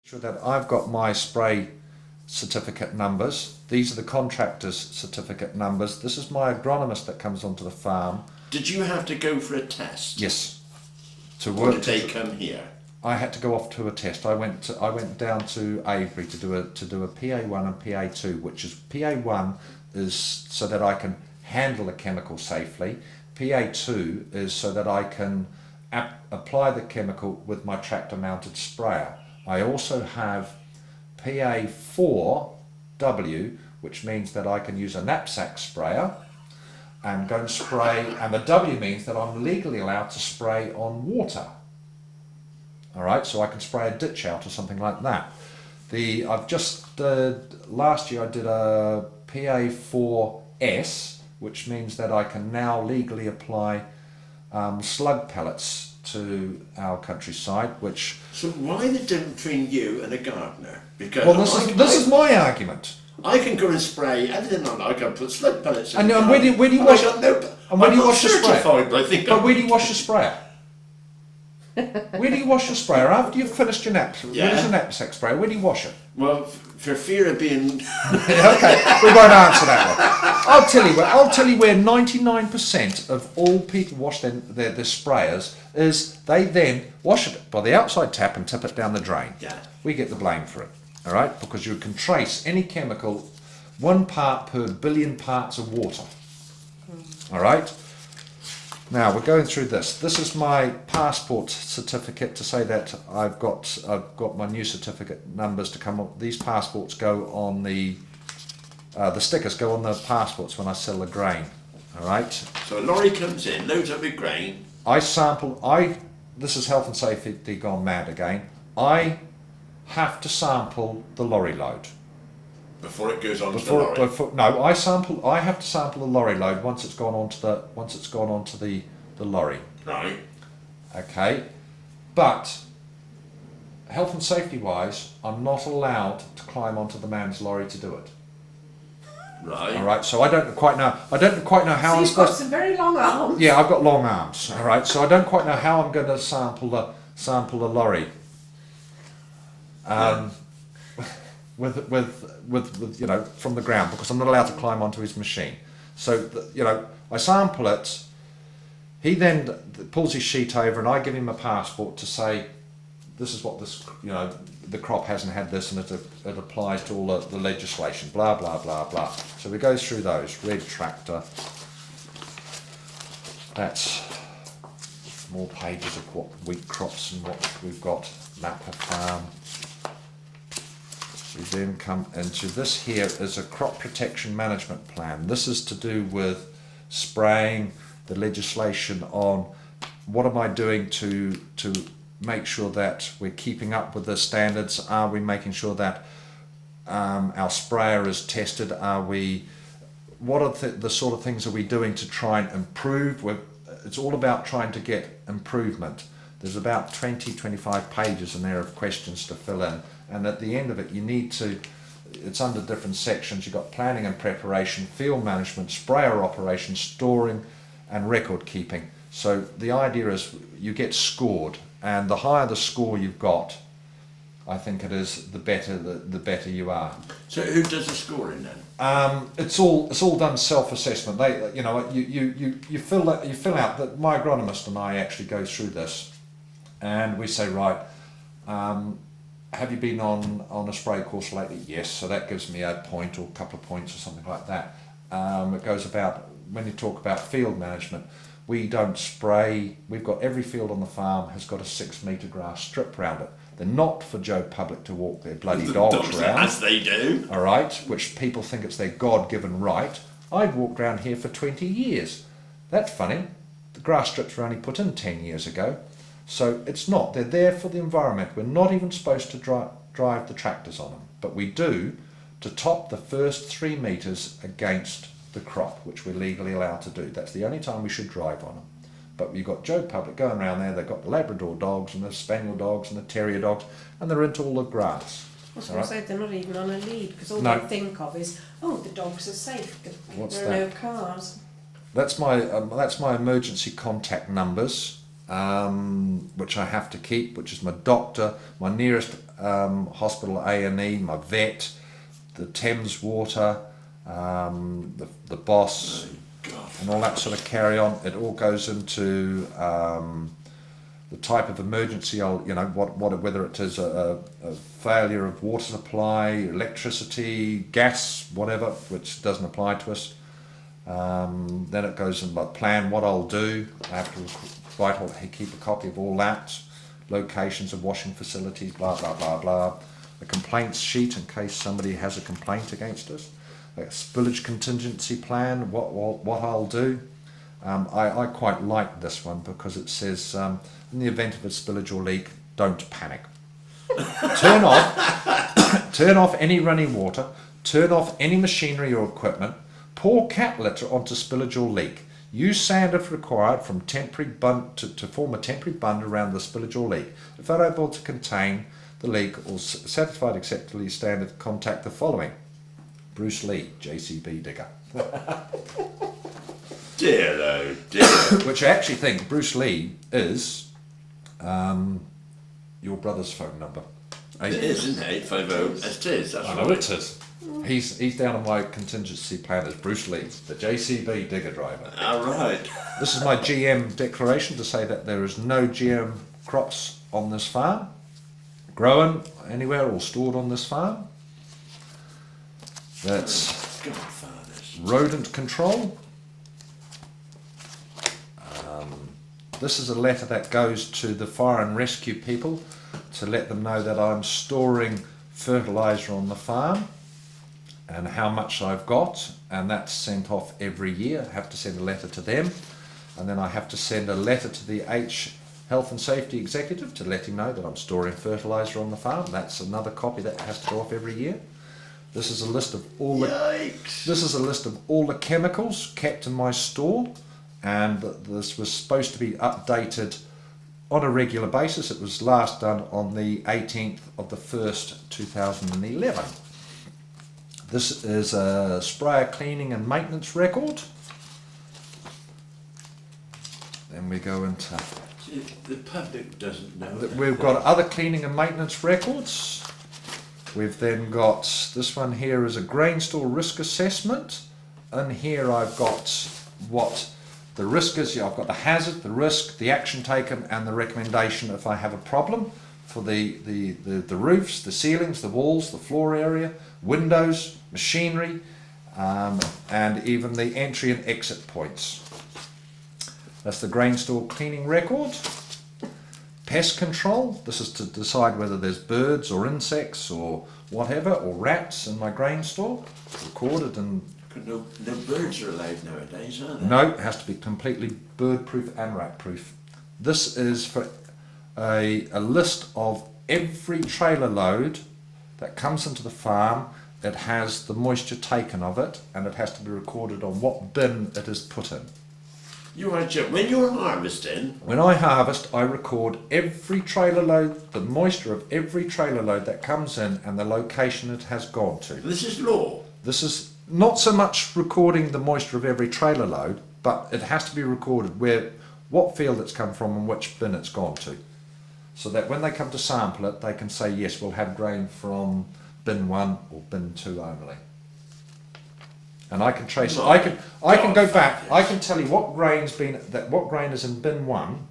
Sure that I've got my spray certificate numbers. These are the contractor's certificate numbers. This is my agronomist that comes onto the farm. Did you have to go for a test? Yes. To Or work. did they come here? I had to go off to a test. I went down to Avebury to do a PA1 and PA2, which is PA1 is so that I can handle the chemical safely. PA2 is so that I can apply the chemical with my tractor mounted sprayer. I also have PA4W, which means that I can use a knapsack sprayer and go and spray, and the W means that I'm legally allowed to spray on water. All right, so I can spray a ditch out or something like that. I've just last year I did a PA4S, which means that I can now legally apply slug pellets to our countryside. Which So why the difference between you and a gardener? Because well, this is my argument. I can go and spray everything I like. I can put slug pellets in. And the where do you wash? I got no, And where do I'm you not wash the sprayer? certified, but I think. But where do you wash your sprayer? Where do you wash your sprayer after you've finished your knapsack? Yeah. Where's a knapsack sprayer? Where do you wash it? Well, for fear of being. Okay, we won't answer that one. I'll tell you where 99% of all people wash their sprayers is they then wash it by the outside tap and tip it down the drain. Yeah. We get the blame for it, all right? Because you can trace any chemical 1 part per billion parts of water. All right? Now we're going through this. This is my passport certificate to say that I've got my new certificate numbers to come up. These passports go on the stickers go on the passports when I sell the grain. All right. So a lorry comes in, loads up with grain. This is health and safety gone mad again. I have to sample the lorry load. Before it goes on to the lorry. I have to sample the lorry load once it's gone onto the lorry. Right. Okay, but health and safety wise, I'm not allowed to climb onto the man's lorry to do it. Right. All right, so I don't quite know how So I'm you've got supposed. some very long arms. Yeah, I've got long arms. All right, so I don't quite know how I'm going to sample the lorry. With from the ground, because I'm not allowed to climb onto his machine. So I sample it. He then pulls his sheet over, and I give him a passport to say, this is what the crop hasn't had this, and it applies to all the legislation. Blah blah blah blah. So we go through those. Red tractor. That's more pages of what wheat crops and what we've got. Napa farm. We then come into this. Here is a crop protection management plan. This is to do with spraying, the legislation on what am I doing to make sure that we're keeping up with the standards. Are we making sure that our sprayer is tested? What are the sort of things are we doing to try and improve? It's all about trying to get improvement. There's about 25 pages in there of questions to fill in. And at the end of it, it's under different sections. You've got planning and preparation, field management, sprayer operation, storing, and record keeping. So the idea is you get scored, and the higher the score you've got, I think it is, the better you are. So who does the scoring then? It's all done self-assessment. You fill out that. My agronomist and I actually go through this, and we say, right. Have you been on a spray course lately? Yes, so that gives me a point or a couple of points or something like that. It goes about, when you talk about field management, we don't spray. We've got every field on the farm has got a 6 metre grass strip round it. They're not for Joe Public to walk their bloody dogs around. As they do. All right, which people think it's their God-given right. I've walked around here for 20 years. That's funny. The grass strips were only put in 10 years ago. So it's not. They're there for the environment. We're not even supposed to drive the tractors on them. But we do to top the first 3 metres against the crop, which we're legally allowed to do. That's the only time we should drive on them. But you've got Joe Public going around there. They've got the Labrador dogs and the Spaniel dogs and the Terrier dogs, and they're into all the grass. I was going to say they're not even on a lead, because all they think of is, the dogs are safe. There are no cars. That's my emergency contact numbers. Which I have to keep, which is my doctor, my nearest hospital A&E, my vet, the Thames Water, the boss, and all that sort of carry on. It all goes into the type of emergency, whether it is a failure of water supply, electricity, gas, whatever, which doesn't apply to us. Then it goes in my plan, what I'll do. I have to keep a copy of all that, locations of washing facilities, blah, blah, blah, blah. A complaints sheet in case somebody has a complaint against us. A spillage contingency plan, what I'll do. I quite like this one because it says, in the event of a spillage or leak, don't panic. Turn off any running water, turn off any machinery or equipment, pour cat litter onto spillage or leak. Use sand if required from temporary bund to form a temporary bund around the spillage or leak. If unable to contain the leak or satisfied acceptably standard, contact the following. Bruce Lee, JCB digger. Dear oh dear. Which I actually think Bruce Lee is your brother's phone number. It is, isn't it? 850. It is, that's I right. know it is. He's down on my contingency plan as Bruce Lee, the JCB digger driver. All right. This is my GM declaration to say that there is no GM crops on this farm, grown anywhere or stored on this farm. That's Godfathers. rodent control. This is a letter that goes to the fire and rescue people to let them know that I'm storing fertiliser on the farm and how much I've got, and that's sent off every year. I have to send a letter to them, and then I have to send a letter to the Health and Safety Executive to let him know that I'm storing fertiliser on the farm. That's another copy that has to go off every year. This is a list of all the chemicals kept in my store, and this was supposed to be updated on a regular basis. It was last done on the 18th of the 1st, 2011. This is a sprayer cleaning and maintenance record. Then we go into... The public doesn't know that. We've got other cleaning and maintenance records. We've then got, this one here is a grain store risk assessment. And here I've got what the risk is. I've got the hazard, the risk, the action taken, and the recommendation if I have a problem for the roofs, the ceilings, the walls, the floor area, windows, machinery, and even the entry and exit points. That's the grain store cleaning record. Pest control. This is to decide whether there's birds or insects or whatever, or rats in my grain store. Recorded and... No birds are allowed nowadays, are they? No, it has to be completely bird-proof and rat-proof. This is for a list of every trailer load that comes into the farm. It has the moisture taken of it, and it has to be recorded on what bin it is put in. You are joking. When you're harvesting... When I harvest, I record every trailer load, the moisture of every trailer load that comes in, and the location it has gone to. This is law. This is not so much recording the moisture of every trailer load, but it has to be recorded what field it's come from and which bin it's gone to. So that when they come to sample it, they can say, yes, we'll have grain from bin 1 or bin 2 only. And I can trace it. I can go back. I can tell you what grain is in bin 1.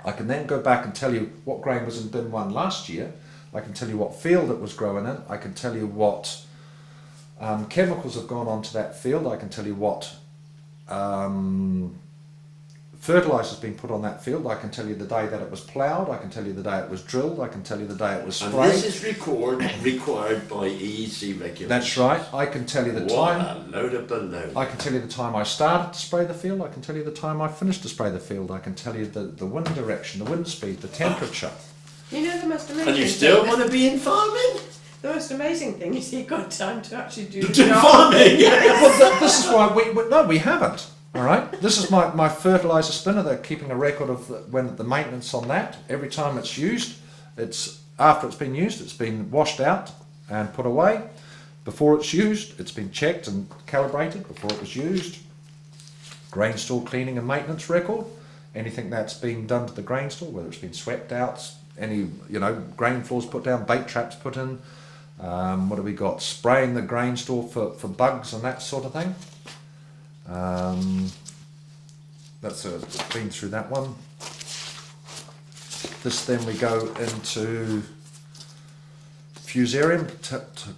I can then go back and tell you what grain was in bin 1 last year. I can tell you what field it was growing in. I can tell you what chemicals have gone onto that field. I can tell you what fertiliser has been put on that field. I can tell you the day that it was ploughed. I can tell you the day it was drilled. I can tell you the day it was sprayed. And this is required by EEC regulations. That's right. I can tell you the time. What a load of baloney. I can tell you the time I started to spray the field. I can tell you the time I finished to spray the field. I can tell you the wind direction, the wind speed, the temperature. You know the most amazing And you still thing want to be in farming? The most amazing thing is you've got time to actually do the Do job. farming? Well, this is why we haven't. All right. This is my fertiliser spinner. They're keeping a record of when the maintenance on that. Every time it's used, after it's been used, it's been washed out and put away. Before it's used, it's been checked and calibrated before it was used. Grain store cleaning and maintenance record. Anything that's been done to the grain store, whether it's been swept out, grain floors put down, bait traps put in. What have we got? Spraying the grain store for bugs and that sort of thing. That's been through that one. Then we go into fusarium,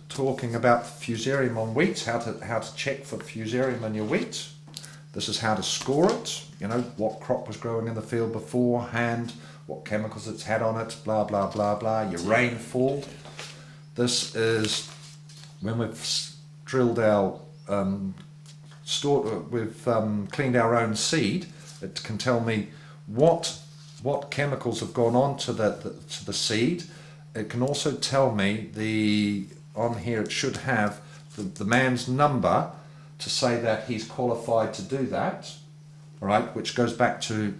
talking about fusarium on wheat, how to check for fusarium in your wheat. This is how to score it, what crop was growing in the field beforehand, what chemicals it's had on it, blah, blah, blah, blah, your rainfall. This is when we've drilled our, cleaned our own seed. It can tell me what chemicals have gone on to the seed. It can also tell me on here it should have the man's number to say that he's qualified to do that, all right, which goes back to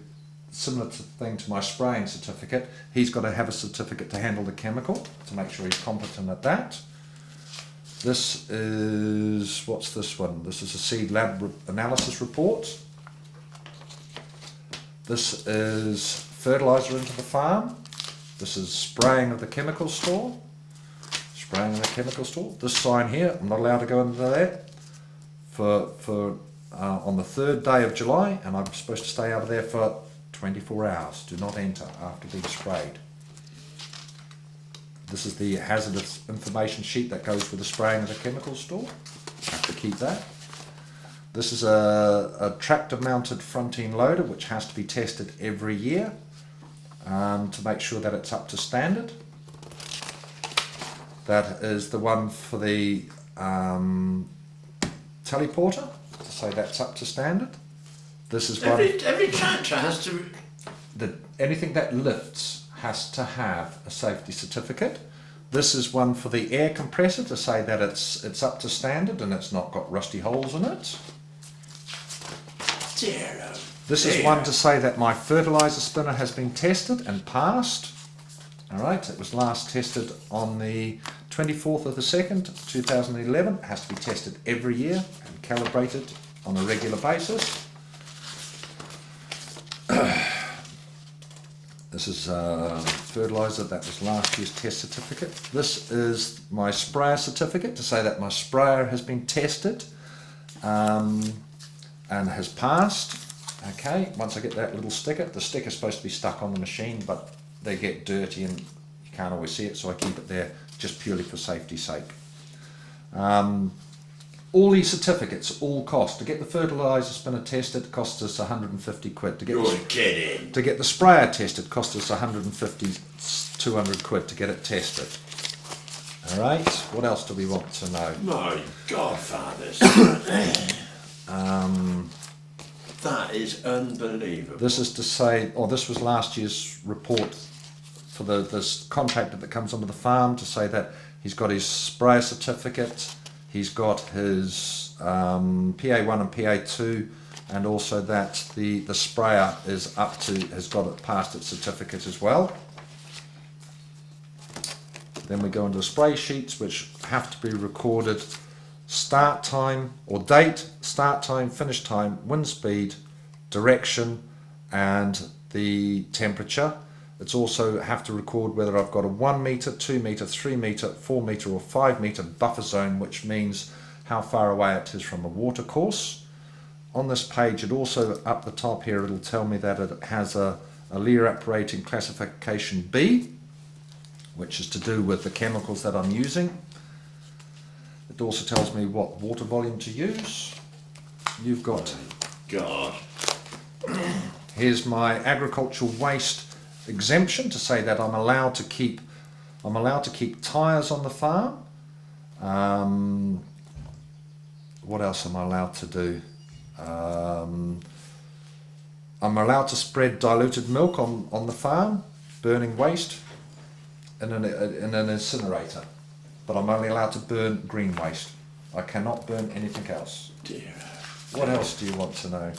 similar thing to my spraying certificate. He's got to have a certificate to handle the chemical to make sure he's competent at that. This is, what's this one? This is a seed lab analysis report. This is fertilizer into the farm. This is spraying of the chemical store. Spraying of the chemical store. This sign here, I'm not allowed to go into there on the 3rd day of July, and I'm supposed to stay out of there for 24 hours. Do not enter after being sprayed. This is the hazardous information sheet that goes with the spraying of the chemical store. Have to keep that. This is a tractor mounted front end loader which has to be tested every year to make sure that it's up to standard. That is the one for the teleporter, to say that's up to standard. This is every tractor has to. Anything that lifts has to have a safety certificate. This is one for the air compressor to say that it's up to standard and it's not got rusty holes in it. This is one to say that my fertilizer spinner has been tested and passed. All right, it was last tested on the 24th of the 2nd, 2011. It has to be tested every year and calibrated on a regular basis. This is fertilizer, that was last year's test certificate. This is my sprayer certificate to say that my sprayer has been tested and has passed. Okay, once I get that little sticker, the sticker's supposed to be stuck on the machine, but they get dirty and you can't always see it, so I keep it there just purely for safety's sake. All these certificates all cost. To get the fertilizer spinner tested costs us 150 quid. To get the sprayer tested costs us 150, 200 quid to get it tested. All right. What else do we want to know? My godfathers. That is unbelievable. This is to say, this was last year's report for this contractor that comes onto the farm to say that he's got his sprayer certificate. He's got his PA1 and PA2, and also that the sprayer is has got it past its certificate as well. Then we go into the spray sheets, which have to be recorded: start time or date, start time, finish time, wind speed, direction, and the temperature. It's also have to record whether I've got a 1 metre, 2 metre, 3 metre, 4 metre or 5 metre buffer zone, which means how far away it is from a water course. On this page, it also, up the top here, it'll tell me that it has a Lear operating classification B, which is to do with the chemicals that I'm using. It also tells me what water volume to use. You've got... God. Here's my agricultural waste exemption to say that I'm allowed to keep tyres on the farm. What else am I allowed to do? I'm allowed to spread diluted milk on the farm, burning waste in an incinerator, but I'm only allowed to burn green waste. I cannot burn anything else. Dear. What else do you want to know?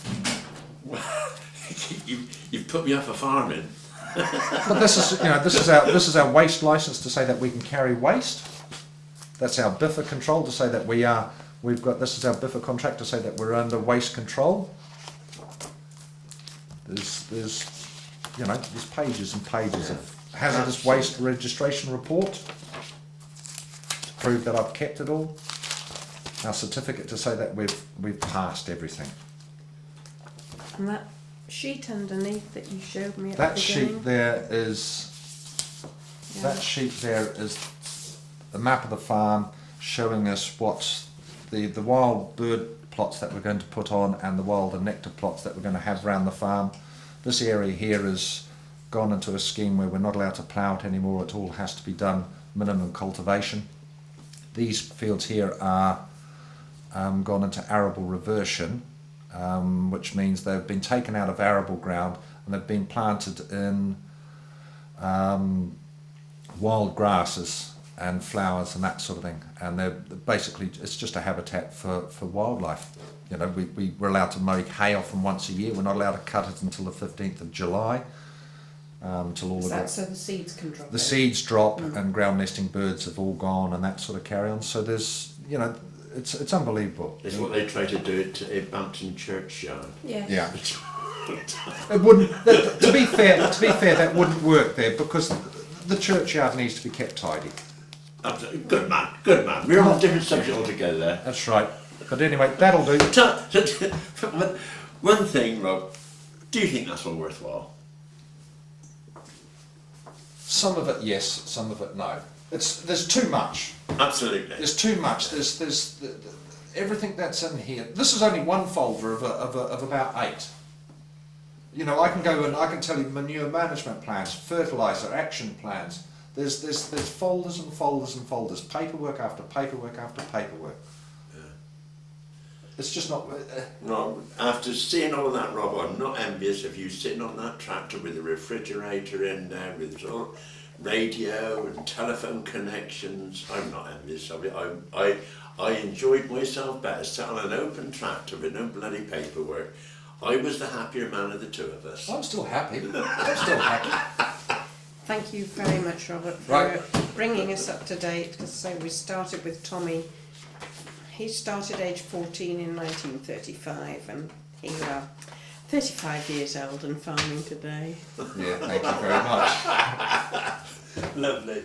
You've put me off of farming. But this is our waste license to say that we can carry waste. That's our BIFA control to say that this is our BIFA contract to say that we're under waste control. There's pages and pages of hazardous waste registration report to prove that I've kept it all. Our certificate to say that we've passed everything. And that sheet underneath that you showed me at That the beginning. sheet there is Yeah. that sheet there is the map of the farm showing us what the wild bird plots that we're going to put on and the wild and nectar plots that we're going to have around the farm. This area here has gone into a scheme where we're not allowed to plough it anymore. It all has to be done minimum cultivation. These fields here are gone into arable reversion, which means they've been taken out of arable ground and they've been planted in wild grasses and flowers and that sort of thing, and they're basically, it's just a habitat for wildlife. You know, we're allowed to mow hay off them once a year. We're not allowed to cut it until the 15th of July. Till all Is of that so the seeds can drop? the seeds drop and ground nesting birds have all gone and that sort of carry on. So there's, you know, it's unbelievable. It's what they try to do at Bampton churchyard. Yes. Yeah. It wouldn't. To be fair, that wouldn't work there because the churchyard needs to be kept tidy. Absolutely. Good man, good man. We're on a different subject altogether there. That's right. But anyway, that'll do. One thing, Rob, do you think that's all worthwhile? Some of it yes, some of it no. There's too much. Absolutely. There's too much. There's everything that's in here. This is only one folder of about 8. You know, I can go and I can tell you manure management plans, fertilizer action plans. There's folders and folders and folders, paperwork after paperwork after paperwork. Yeah. It's just not. Rob, after seeing all that, Rob, I'm not envious of you sitting on that tractor with a refrigerator in there, with all radio and telephone connections. I'm not envious of it. I enjoyed myself better sat on an open tractor with no bloody paperwork. I was the happier man of the two of us. I'm still happy. I'm still happy. Thank you very much, Robert, for Right. bringing us up to date. So we started with Tommy. He started age 14 in 1935 and here we are, 35 years old and farming today. Yeah, thank you very much. Lovely.